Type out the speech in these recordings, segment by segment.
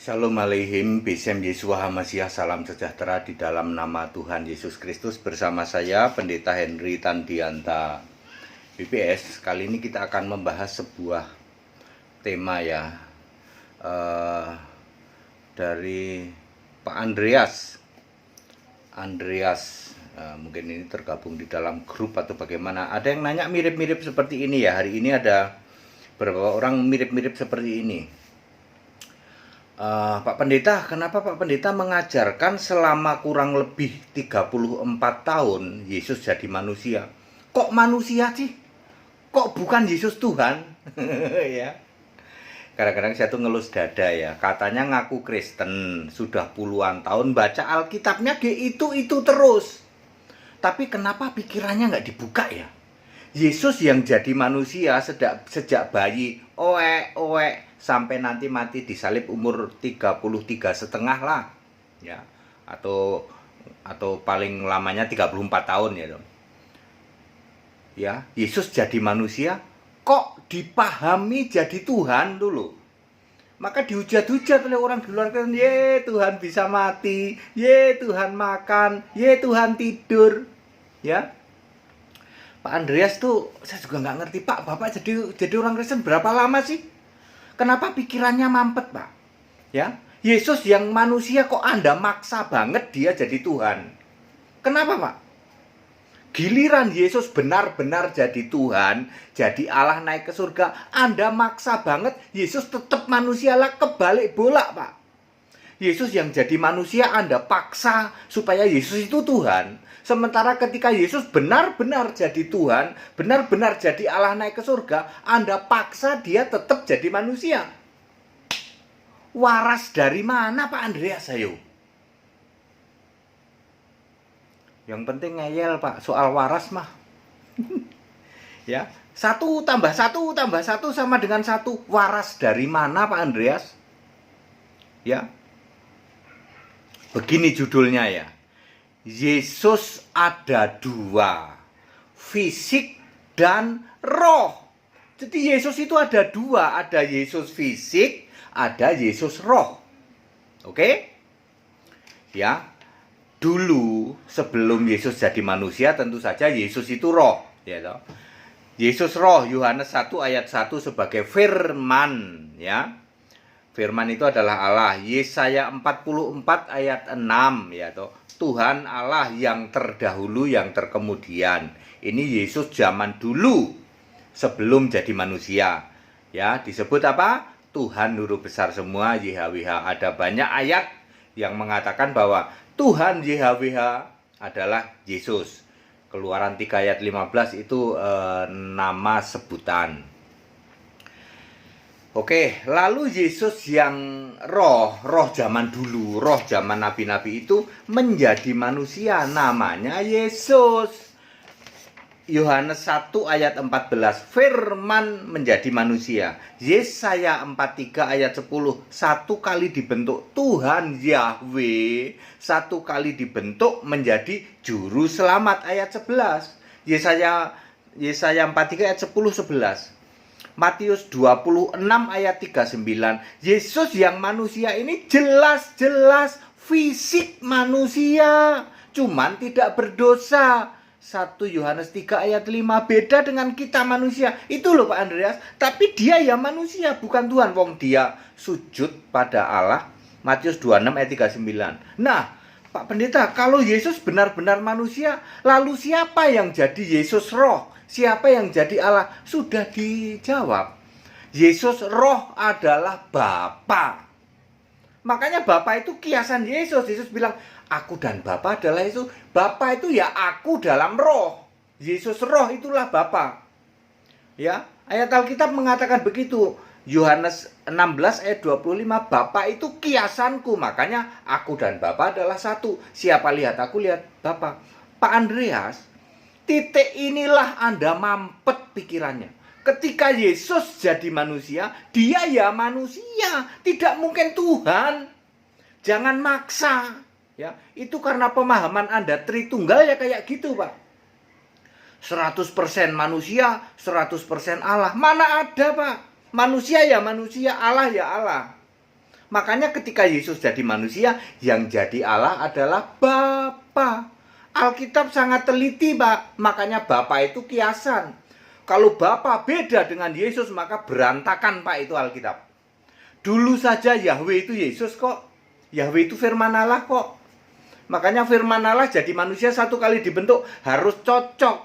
Shalom aleihim, Besem Yesua Hamasiah, salam sejahtera di dalam nama Tuhan Yesus Kristus. Bersama saya Pendeta Henry Tandianta BPS. Kali ini kita akan membahas sebuah tema dari Pak Andreas. Mungkin ini tergabung di dalam grup atau bagaimana. Ada yang nanya mirip-mirip seperti ini ya. Hari ini ada beberapa orang mirip-mirip seperti ini. Pak Pendeta, kenapa Pak Pendeta mengajarkan selama kurang lebih 34 tahun Yesus jadi manusia? Kok manusia sih? Kok bukan Yesus Tuhan? Ya. Kadang-kadang saya tuh ngelus dada ya. Katanya ngaku Kristen, sudah puluhan tahun baca Alkitabnya itu terus. Tapi kenapa pikirannya nggak dibuka ya? Yesus yang jadi manusia sejak bayi, sampai nanti mati disalib umur 33,5 lah, ya, atau paling lamanya 34 tahun ya dong. Ya, Yesus jadi manusia kok dipahami jadi Tuhan dulu. Maka dihujat-hujat oleh orang di luar kan, ye Tuhan bisa mati, ye Tuhan makan, ye Tuhan tidur, ya. Pak Andreas tuh saya juga nggak ngerti, Pak, Bapak jadi orang Kristen berapa lama sih? Kenapa pikirannya mampet, Pak? Ya, Yesus yang manusia kok Anda maksa banget dia jadi Tuhan? Kenapa, Pak? Giliran Yesus benar-benar jadi Tuhan, jadi Allah naik ke surga, Anda maksa banget Yesus tetap manusia lah, kebalik bolak, Pak. Yesus yang jadi manusia Anda paksa supaya Yesus itu Tuhan. Sementara ketika Yesus benar-benar jadi Tuhan, benar-benar jadi Allah naik ke surga, Anda paksa dia tetap jadi manusia. Waras dari mana Pak Andreas ayo? Yang penting ngeyel Pak, soal waras mah. Ya, 1 tambah 1 tambah 1 sama dengan 1. Waras dari mana Pak Andreas? Ya. Begini judulnya ya. Yesus ada 2, fisik dan roh. Jadi Yesus itu ada 2, ada Yesus fisik, ada Yesus roh. Oke? Ya. Dulu sebelum Yesus jadi manusia tentu saja Yesus itu roh, ya toh. Yesus roh, Yohanes 1 ayat 1 sebagai firman, ya. Firman itu adalah Allah. Yesaya 44 ayat 6, ya toh. Tuhan Allah yang terdahulu, yang terkemudian. Ini Yesus zaman dulu sebelum jadi manusia. Ya, disebut apa? Tuhan Huruf besar semua, YHWH. Ada banyak ayat yang mengatakan bahwa Tuhan YHWH adalah Yesus. Keluaran 3 ayat 15 itu nama sebutan. Oke, lalu Yesus yang roh zaman dulu, roh zaman nabi-nabi itu menjadi manusia, namanya Yesus. Yohanes 1 ayat 14, firman menjadi manusia. Yesaya 43 ayat 10, 1 kali dibentuk Tuhan Yahweh, 1 kali dibentuk menjadi juru selamat, ayat 11. Yesaya 43 ayat 10, 11. Matius 26 ayat 39, Yesus yang manusia ini jelas-jelas fisik manusia, cuman tidak berdosa. 1 Yohanes 3 ayat 5, beda dengan kita manusia. Itu loh Pak Andreas, tapi dia ya manusia, bukan Tuhan. Wong dia sujud pada Allah. Matius 26 ayat 39. Nah, Pak Pendeta, kalau Yesus benar-benar manusia, lalu siapa yang jadi Yesus roh? Siapa yang jadi Allah? Sudah dijawab. Yesus roh adalah Bapa. Makanya Bapa itu kiasan Yesus. Yesus bilang, aku dan Bapa adalah Yesus. Bapa itu ya aku dalam roh. Yesus roh itulah Bapa. Ya, ayat Alkitab mengatakan begitu. Yohanes 16 ayat 25, Bapa itu kiasanku. Makanya aku dan Bapa adalah satu. Siapa lihat aku, lihat Bapa. Pak Andreas, titik inilah Anda mampet pikirannya. Ketika Yesus jadi manusia, dia ya manusia, tidak mungkin Tuhan. Jangan maksa, ya. Itu karena pemahaman Anda Tritunggal ya kayak gitu, Pak. 100% manusia, 100% Allah. Mana ada, Pak? Manusia ya manusia, Allah ya Allah. Makanya ketika Yesus jadi manusia, yang jadi Allah adalah Bapa. Alkitab sangat teliti, Pak. Makanya Bapa itu kiasan. Kalau Bapa beda dengan Yesus, maka berantakan, Pak, itu Alkitab. Dulu saja Yahweh itu Yesus kok. Yahweh itu firman Allah kok. Makanya firman Allah jadi manusia satu kali dibentuk harus cocok.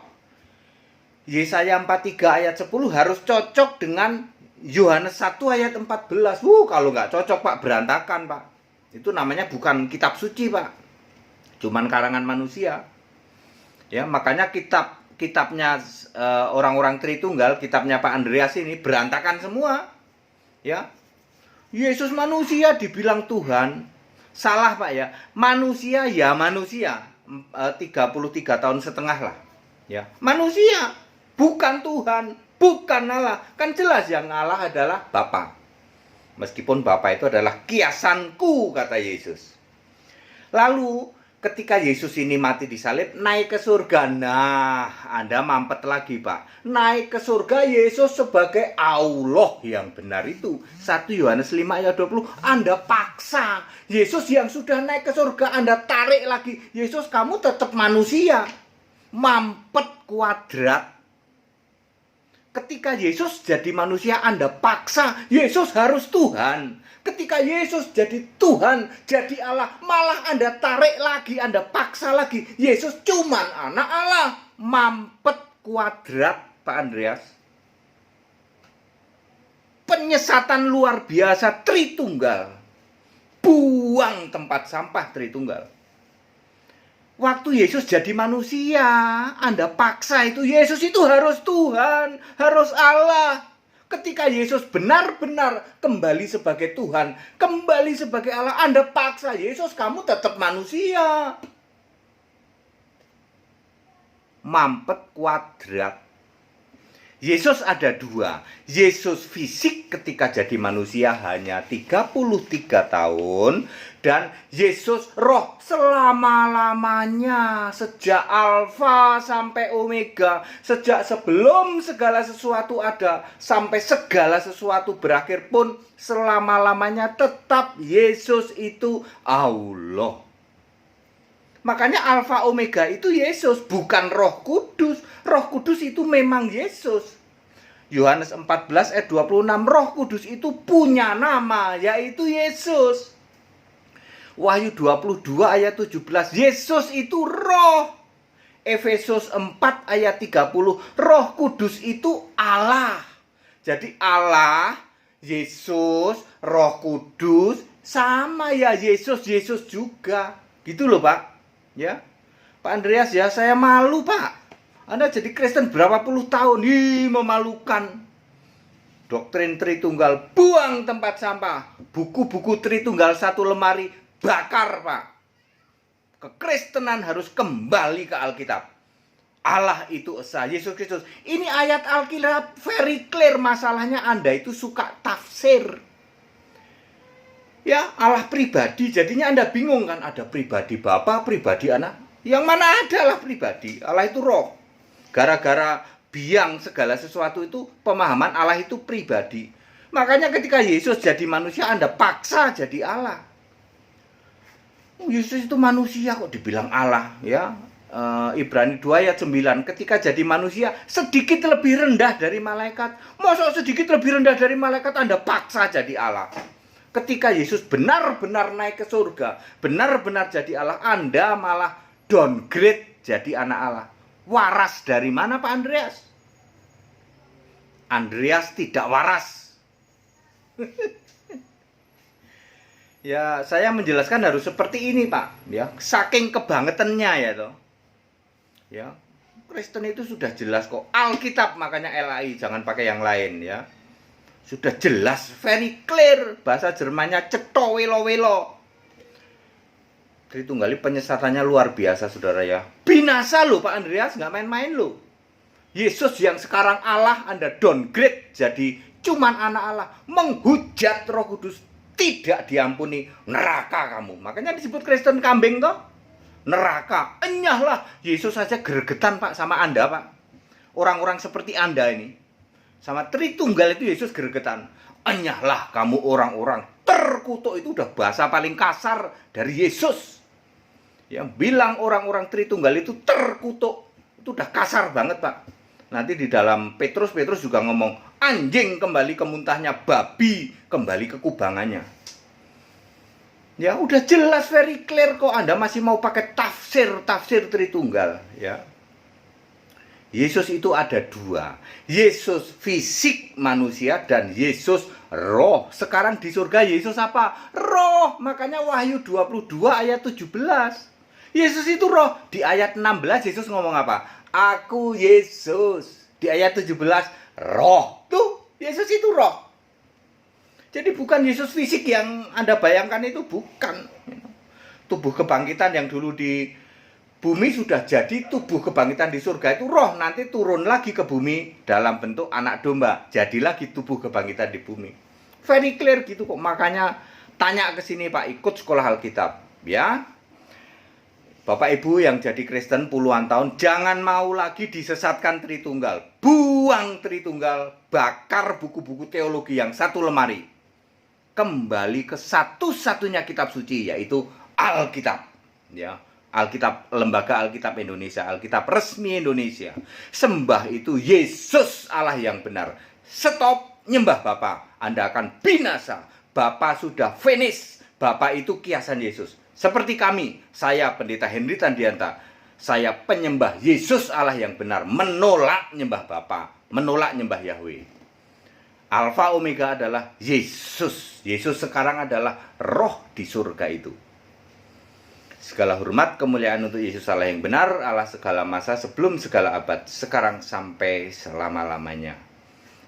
Yesaya 43 ayat 10 harus cocok dengan Yohanes 1 ayat 14. Kalau nggak cocok, Pak, berantakan, Pak. Itu namanya bukan kitab suci, Pak. Cuman karangan manusia. Ya, makanya kitabnya orang-orang Tritunggal, kitabnya Pak Andreas ini berantakan semua. Ya. Yesus manusia dibilang Tuhan. Salah, Pak, ya. Manusia ya manusia. 33 tahun setengah lah. Ya. Manusia, bukan Tuhan, bukan Allah. Kan jelas yang Allah adalah Bapa. Meskipun Bapa itu adalah kiasanku, kata Yesus. Lalu ketika Yesus ini mati disalib, naik ke surga. Nah, Anda mampet lagi, Pak. Naik ke surga Yesus sebagai Allah yang benar itu. 1 Yohanes 5 ayat 20. Anda paksa. Yesus yang sudah naik ke surga, Anda tarik lagi. Yesus, kamu tetap manusia. Mampet kuadrat. Ketika Yesus jadi manusia, Anda paksa. Yesus harus Tuhan. Ketika Yesus jadi Tuhan, jadi Allah, malah Anda tarik lagi, Anda paksa lagi. Yesus cuman anak Allah. Mampet kuadrat, Pak Andreas. Penyesatan luar biasa Tritunggal. Buang tempat sampah Tritunggal. Waktu Yesus jadi manusia, Anda paksa itu. Yesus itu harus Tuhan, harus Allah. Ketika Yesus benar-benar kembali sebagai Tuhan, kembali sebagai Allah, Anda paksa. Yesus, kamu tetap manusia. Mampet kuadrat. Yesus ada dua. Yesus fisik ketika jadi manusia hanya 33 tahun. Dan Yesus roh selama-lamanya. Sejak Alfa sampai Omega. Sejak sebelum segala sesuatu ada. Sampai segala sesuatu berakhir pun. Selama-lamanya tetap Yesus itu Allah. Makanya Alfa Omega itu Yesus. Bukan Roh Kudus. Roh Kudus itu memang Yesus. Yohanes 14 ayat 26. Roh Kudus itu punya nama. Yaitu Yesus. Wahyu 22 ayat 17. Yesus itu roh. Efesus 4 ayat 30. Roh Kudus itu Allah. Jadi Allah, Yesus, Roh Kudus sama ya, Yesus juga. Gitu loh, Pak. Ya. Pak Andreas, ya, saya malu, Pak. Anda jadi Kristen berapa puluh tahun. Memalukan. Doktrin Tritunggal, buang tempat sampah. Buku-buku Tritunggal satu lemari, bakar, Pak. Kekristenan harus kembali ke Alkitab. Allah itu esa, Yesus Kristus. Ini ayat Alkitab very clear. Masalahnya Anda itu suka tafsir. Ya, Allah pribadi. Jadinya Anda bingung kan. Ada pribadi Bapa, pribadi Anak. Yang mana adalah pribadi. Allah itu roh. Gara-gara biang segala sesuatu itu, pemahaman Allah itu pribadi. Makanya ketika Yesus jadi manusia, Anda paksa jadi Allah. Yesus itu manusia kok dibilang Allah, ya. Ibrani 2 ayat 9. Ketika jadi manusia sedikit lebih rendah dari malaikat. Masa sedikit lebih rendah dari malaikat Anda paksa jadi Allah? Ketika Yesus benar-benar naik ke surga, benar-benar jadi Allah, Anda malah downgrade jadi anak Allah. Waras dari mana, Pak Andreas? Andreas tidak waras. Ya, saya menjelaskan harus seperti ini, Pak. Ya, saking kebangetannya ya toh. Ya, Kristen itu sudah jelas kok. Alkitab, makanya LAI, jangan pakai yang lain ya. Sudah jelas, very clear. Bahasa Jermannya ceto welo-welo. Tritunggali penyesatannya luar biasa, saudara ya. Binasa loh, Pak Andreas, nggak main-main loh. Yesus yang sekarang Allah, Anda downgrade jadi cuman anak Allah. Menghujat Roh Kudus, tidak diampuni, neraka kamu. Makanya disebut Kristen kambing toh. Neraka, enyahlah. Yesus saja gregetan, Pak, sama Anda, Pak. Orang-orang seperti Anda ini. Sama Tritunggal itu Yesus gregetan. Enyahlah kamu orang-orang terkutuk. Itu udah bahasa paling kasar dari Yesus. Yang bilang orang-orang Tritunggal itu terkutuk. Itu udah kasar banget, Pak. Nanti di dalam Petrus juga ngomong, anjing kembali ke muntahnya, babi kembali ke kubangannya. Ya udah jelas, very clear, kok Anda masih mau pakai tafsir Tritunggal, ya. Yesus itu ada dua, Yesus fisik manusia dan Yesus roh. Sekarang di surga Yesus apa? Roh. Makanya Wahyu 22 ayat 17. Yesus itu roh. Di ayat 16 Yesus ngomong apa? Aku Yesus. Di ayat 17 roh. Tuh, Yesus itu roh. Jadi bukan Yesus fisik yang Anda bayangkan, itu bukan. Tubuh kebangkitan yang dulu di bumi sudah jadi tubuh kebangkitan di surga itu roh, nanti turun lagi ke bumi dalam bentuk anak domba, jadi lagi tubuh kebangkitan di bumi. Very clear gitu kok. Makanya tanya ke sini, Pak, ikut sekolah Alkitab, ya. Bapak Ibu yang jadi Kristen puluhan tahun, jangan mau lagi disesatkan Tritunggal. Buang Tritunggal, bakar buku-buku teologi yang satu lemari. Kembali ke satu-satunya kitab suci, yaitu Alkitab, ya. Alkitab, Lembaga Alkitab Indonesia, Alkitab resmi Indonesia. Sembah itu Yesus Allah yang benar. Stop nyembah Bapa, Anda akan binasa. Bapa sudah finish. Bapa itu kiasan Yesus. Seperti kami, saya Pendeta Henry Tandianta, saya penyembah Yesus Allah yang benar, menolak nyembah Bapa, menolak nyembah Yahweh. Alfa Omega adalah Yesus. Yesus sekarang adalah roh di surga itu. Segala hormat, kemuliaan untuk Yesus Allah yang benar, Allah segala masa, sebelum segala abad, sekarang sampai selama-lamanya.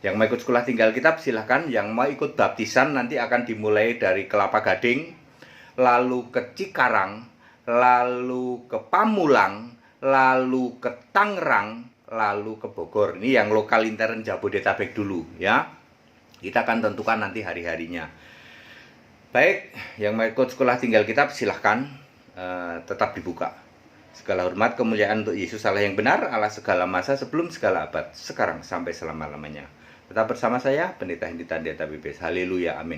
Yang mau ikut sekolah tinggal kitab silahkan. Yang mau ikut baptisan nanti akan dimulai dari Kelapa Gading, lalu ke Cikarang, lalu ke Pamulang, lalu ke Tangerang, lalu ke Bogor. Ini yang lokal intern Jabodetabek dulu, ya. Kita akan tentukan nanti hari-harinya. Baik, yang mau ikut sekolah tinggal kitab silahkan. Tetap dibuka. Segala hormat, kemuliaan untuk Yesus Allah yang benar, Allah segala masa, sebelum segala abad, sekarang sampai selama-lamanya. Tetap bersama saya, Pendeta Henry Tandianta BPS. Haleluya, amin.